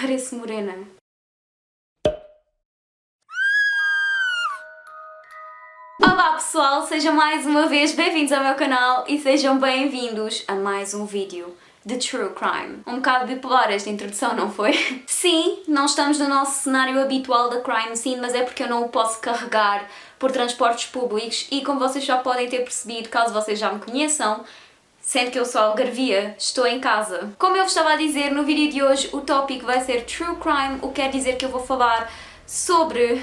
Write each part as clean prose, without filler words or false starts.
Pareço morena. Olá pessoal, sejam mais uma vez bem-vindos ao meu canal e sejam bem-vindos a mais um vídeo de True Crime. Um bocado bipolar esta introdução, não foi? Sim, não estamos no nosso cenário habitual da crime scene, mas é porque eu não o posso carregar por transportes públicos e como vocês já podem ter percebido, caso vocês já me conheçam, sendo que eu sou algarvia, estou em casa. Como eu vos estava a dizer, no vídeo de hoje o tópico vai ser True Crime, o que quer dizer que eu vou falar sobre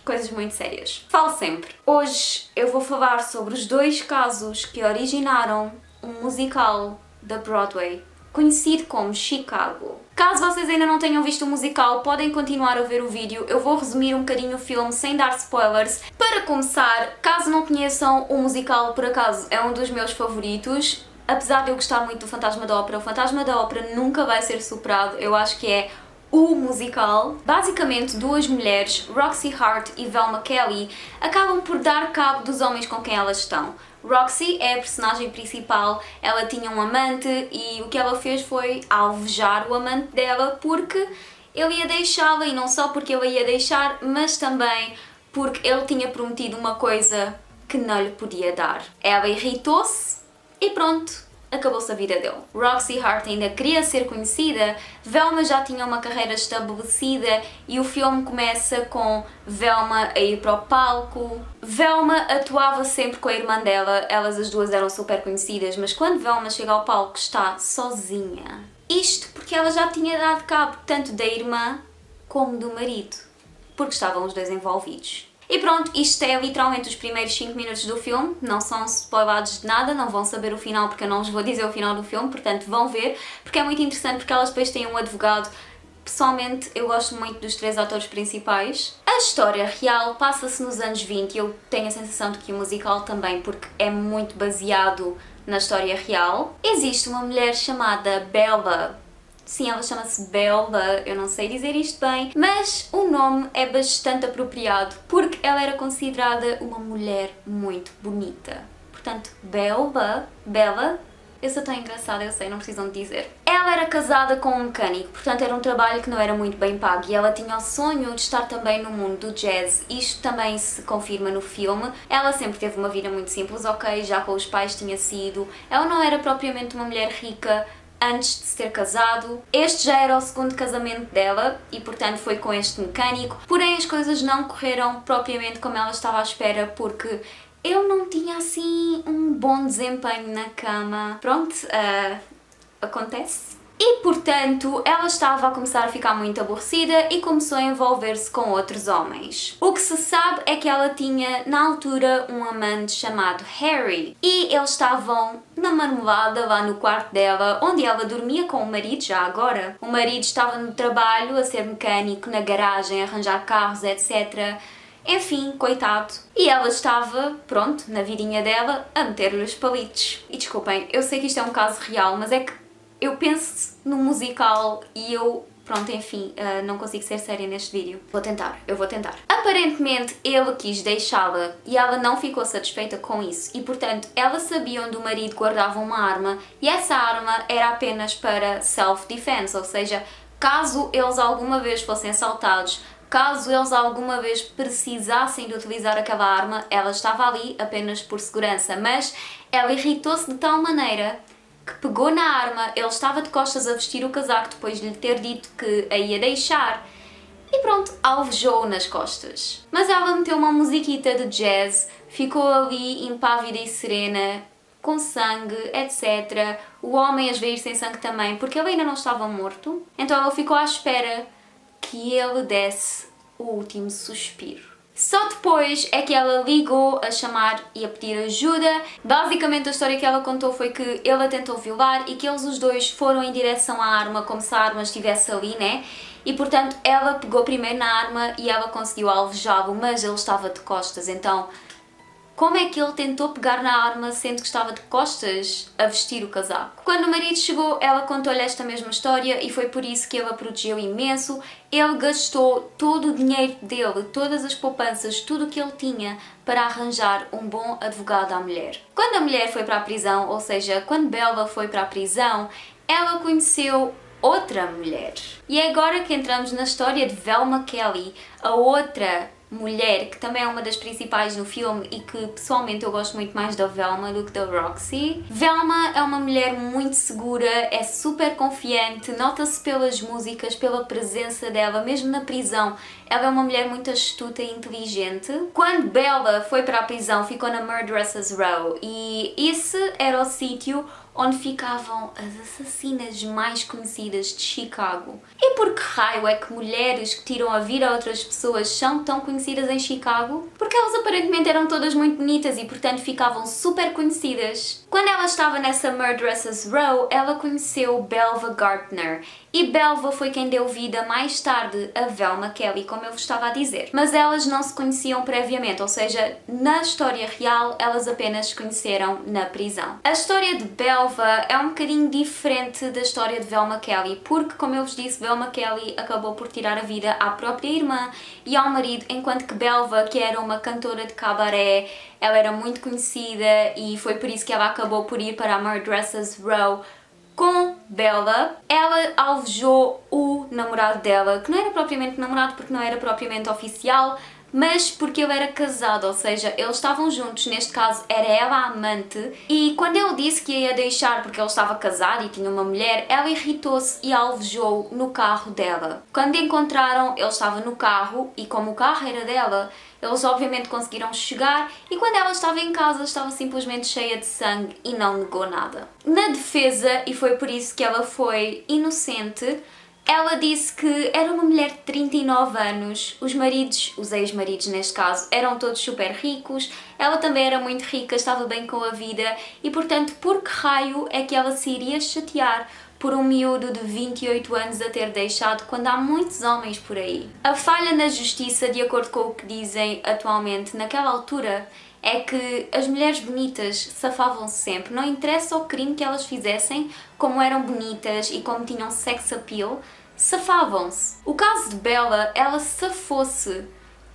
coisas muito sérias. Falo sempre. Hoje eu vou falar sobre os dois casos que originaram um musical da Broadway, conhecido como Chicago. Caso vocês ainda não tenham visto o musical, podem continuar a ver o vídeo. Eu vou resumir um bocadinho o filme sem dar spoilers. Para começar, caso não conheçam o musical, por acaso é um dos meus favoritos. Apesar de eu gostar muito do Fantasma da Ópera, o Fantasma da Ópera nunca vai ser superado. Eu acho que é o musical. Basicamente, duas mulheres, Roxy Hart e Velma Kelly, acabam por dar cabo dos homens com quem elas estão. Roxy é a personagem principal, ela tinha um amante e o que ela fez foi alvejar o amante dela porque ele ia deixá-la, e não só porque ele ia deixar, mas também porque ele tinha prometido uma coisa que não lhe podia dar. Ela irritou-se e pronto, acabou-se a vida dele. Roxy Hart ainda queria ser conhecida, Velma já tinha uma carreira estabelecida e o filme começa com Velma a ir para o palco. Velma atuava sempre com a irmã dela, elas as duas eram super conhecidas, mas quando Velma chega ao palco está sozinha. Isto porque ela já tinha dado cabo tanto da irmã como do marido, porque estavam os dois envolvidos. E pronto, isto é literalmente os primeiros 5 minutos do filme, não são spoilados de nada, não vão saber o final porque eu não vos vou dizer o final do filme, portanto vão ver, porque é muito interessante porque elas depois têm um advogado. Pessoalmente eu gosto muito dos 3 atores principais. A história real passa-se nos anos 20 e eu tenho a sensação de que o musical também, porque é muito baseado na história real. Existe uma mulher chamada Bella. Sim, ela chama-se Bella, eu não sei dizer isto bem, mas o nome é bastante apropriado porque ela era considerada uma mulher muito bonita. Portanto, Bella, eu sou tão engraçada, eu sei, não precisam de dizer. Ela era casada com um mecânico, portanto era um trabalho que não era muito bem pago e ela tinha o sonho de estar também no mundo do jazz. Isto também se confirma no filme. Ela sempre teve uma vida muito simples, ok, já com os pais tinha sido. Ela não era propriamente uma mulher rica antes de se ter casado. Este já era o segundo casamento dela e portanto foi com este mecânico, porém as coisas não correram propriamente como ela estava à espera porque ele não tinha assim um bom desempenho na cama. Pronto, acontece. E portanto ela estava a começar a ficar muito aborrecida e começou a envolver-se com outros homens. O que se sabe é que ela tinha na altura um amante chamado Harry e eles estavam na marmelada lá no quarto dela, onde ela dormia com o marido já agora. O marido estava no trabalho a ser mecânico, na garagem, a arranjar carros, etc. Enfim, coitado. E ela estava, pronto, na vidinha dela, a meter-lhe os palitos. E desculpem, eu sei que isto é um caso real, mas é que eu penso no musical e eu, pronto, enfim, não consigo ser séria neste vídeo. Eu vou tentar. Aparentemente ele quis deixá-la e ela não ficou satisfeita com isso e, portanto, ela sabia onde o marido guardava uma arma e essa arma era apenas para self-defense, ou seja, caso eles alguma vez fossem assaltados, caso eles alguma vez precisassem de utilizar aquela arma, ela estava ali apenas por segurança, mas ela irritou-se de tal maneira que pegou na arma, ele estava de costas a vestir o casaco depois de lhe ter dito que a ia deixar e pronto, alvejou-o nas costas. Mas ela meteu uma musiquita de jazz, ficou ali impávida e serena, com sangue, etc. O homem a esvair sem sangue também, porque ele ainda não estava morto, então ela ficou à espera que ele desse o último suspiro. Só depois é que ela ligou a chamar e a pedir ajuda. Basicamente a história que ela contou foi que ele a tentou violar e que eles os dois foram em direção à arma como se a arma estivesse ali, né? E portanto ela pegou primeiro na arma e ela conseguiu alvejá-lo, mas ele estava de costas, então como é que ele tentou pegar na arma sendo que estava de costas a vestir o casaco? Quando o marido chegou, ela contou-lhe esta mesma história e foi por isso que ele a protegeu imenso. Ele gastou todo o dinheiro dele, todas as poupanças, tudo o que ele tinha para arranjar um bom advogado à mulher. Quando a mulher foi para a prisão, ou seja, quando Bella foi para a prisão, ela conheceu outra mulher. E é agora que entramos na história de Velma Kelly, a outra mulher que também é uma das principais no filme e que pessoalmente eu gosto muito mais da Velma do que da Roxy. Velma é uma mulher muito segura, é super confiante, nota-se pelas músicas, pela presença dela, mesmo na prisão. Ela é uma mulher muito astuta e inteligente. Quando Bella foi para a prisão, ficou na Murderess's Row e esse era o sítio onde ficavam as assassinas mais conhecidas de Chicago. E por que raio é que mulheres que tiram a vida a outras pessoas são tão conhecidas em Chicago? Porque elas aparentemente eram todas muito bonitas e portanto ficavam super conhecidas. Quando ela estava nessa Murderess's Row, ela conheceu Belva Gardner. E Belva foi quem deu vida mais tarde a Velma Kelly, como eu vos estava a dizer. Mas elas não se conheciam previamente, ou seja, na história real elas apenas se conheceram na prisão. A história de Belva é um bocadinho diferente da história de Velma Kelly, porque, como eu vos disse, Velma Kelly acabou por tirar a vida à própria irmã e ao marido, enquanto que Belva, que era uma cantora de cabaré, ela era muito conhecida e foi por isso que ela acabou por ir para a Murderess's Row com Bella. Ela alvejou o namorado dela, que não era propriamente namorado porque não era propriamente oficial, mas porque ele era casado, ou seja, eles estavam juntos, neste caso era ela a amante, e quando ele disse que ia deixar porque ele estava casado e tinha uma mulher, ela irritou-se e a alvejou no carro dela. Quando encontraram, ele estava no carro e como o carro era dela, eles obviamente conseguiram chegar e quando ela estava em casa estava simplesmente cheia de sangue e não negou nada. Na defesa, e foi por isso que ela foi inocente, ela disse que era uma mulher de 39 anos, os maridos, os ex-maridos neste caso, eram todos super ricos, ela também era muito rica, estava bem com a vida e portanto por que raio é que ela se iria chatear por um miúdo de 28 anos a ter deixado quando há muitos homens por aí? A falha na justiça, de acordo com o que dizem atualmente, naquela altura, é que as mulheres bonitas safavam-se sempre. Não interessa o crime que elas fizessem, como eram bonitas e como tinham sex appeal, safavam-se. O caso de Bella, ela safou-se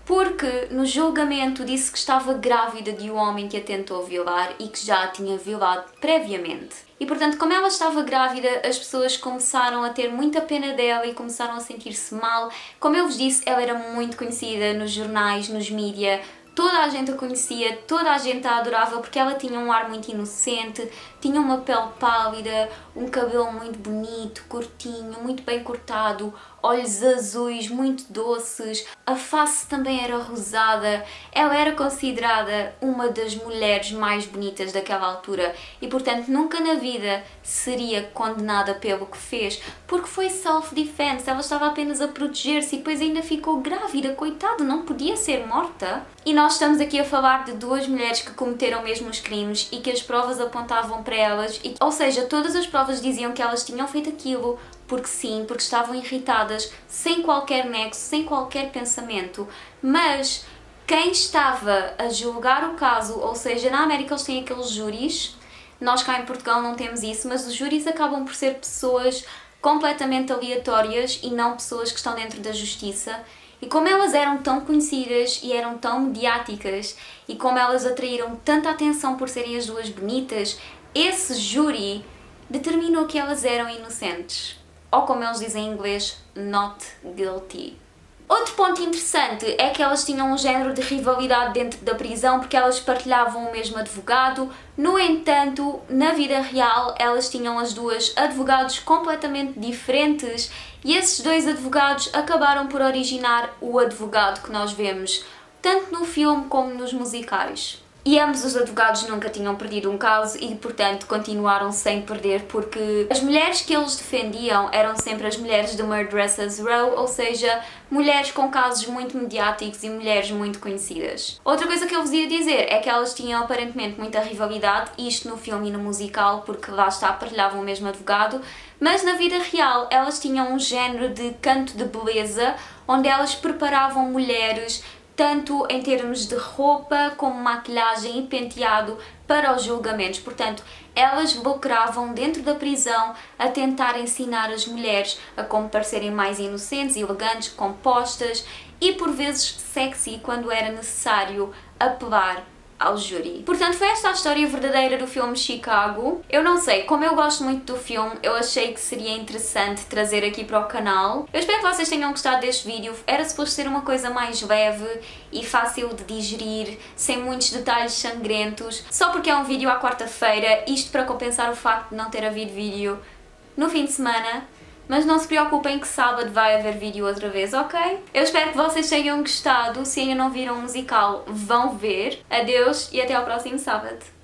porque no julgamento disse que estava grávida de um homem que a tentou violar e que já a tinha violado previamente. E portanto, como ela estava grávida, as pessoas começaram a ter muita pena dela e começaram a sentir-se mal. Como eu vos disse, ela era muito conhecida nos jornais, nos mídia. Toda a gente a conhecia, toda a gente a adorava porque ela tinha um ar muito inocente, tinha uma pele pálida, um cabelo muito bonito, curtinho, muito bem cortado, olhos azuis, muito doces, a face também era rosada. Ela era considerada uma das mulheres mais bonitas daquela altura e, portanto, nunca na vida seria condenada pelo que fez, porque foi self-defense, ela estava apenas a proteger-se e depois ainda ficou grávida, coitada, não podia ser morta. E nós estamos aqui a falar de duas mulheres que cometeram mesmo os crimes e que as provas apontavam para elas, ou seja, todas as provas diziam que elas tinham feito aquilo porque sim, porque estavam irritadas, sem qualquer nexo, sem qualquer pensamento, mas quem estava a julgar o caso, ou seja, na América eles têm aqueles júris, nós cá em Portugal não temos isso, mas os júris acabam por ser pessoas completamente aleatórias e não pessoas que estão dentro da justiça. E como elas eram tão conhecidas e eram tão mediáticas e como elas atraíram tanta atenção por serem as duas bonitas, esse júri determinou que elas eram inocentes. Ou como eles dizem em inglês, not guilty. Outro ponto interessante é que elas tinham um género de rivalidade dentro da prisão porque elas partilhavam o mesmo advogado. No entanto, na vida real, elas tinham as duas advogados completamente diferentes e esses dois advogados acabaram por originar o advogado que nós vemos tanto no filme como nos musicais. E ambos os advogados nunca tinham perdido um caso e, portanto, continuaram sem perder porque as mulheres que eles defendiam eram sempre as mulheres do Murderess's Row, ou seja, mulheres com casos muito mediáticos e mulheres muito conhecidas. Outra coisa que eu vos ia dizer é que elas tinham aparentemente muita rivalidade, isto no filme e no musical, porque lá está, partilhavam o mesmo advogado, mas na vida real elas tinham um género de canto de beleza onde elas preparavam mulheres tanto em termos de roupa, como maquilhagem e penteado para os julgamentos. Portanto, elas lucravam dentro da prisão a tentar ensinar as mulheres a como parecerem mais inocentes, elegantes, compostas e por vezes sexy quando era necessário apelar ao júri. Portanto, foi esta a história verdadeira do filme Chicago. Eu não sei, como eu gosto muito do filme, eu achei que seria interessante trazer aqui para o canal. Eu espero que vocês tenham gostado deste vídeo. Era suposto ser uma coisa mais leve e fácil de digerir, sem muitos detalhes sangrentos, só porque é um vídeo à quarta-feira, isto para compensar o facto de não ter havido vídeo no fim de semana. Mas não se preocupem que sábado vai haver vídeo outra vez, ok? Eu espero que vocês tenham gostado. Se ainda não viram o musical, vão ver. Adeus e até ao próximo sábado.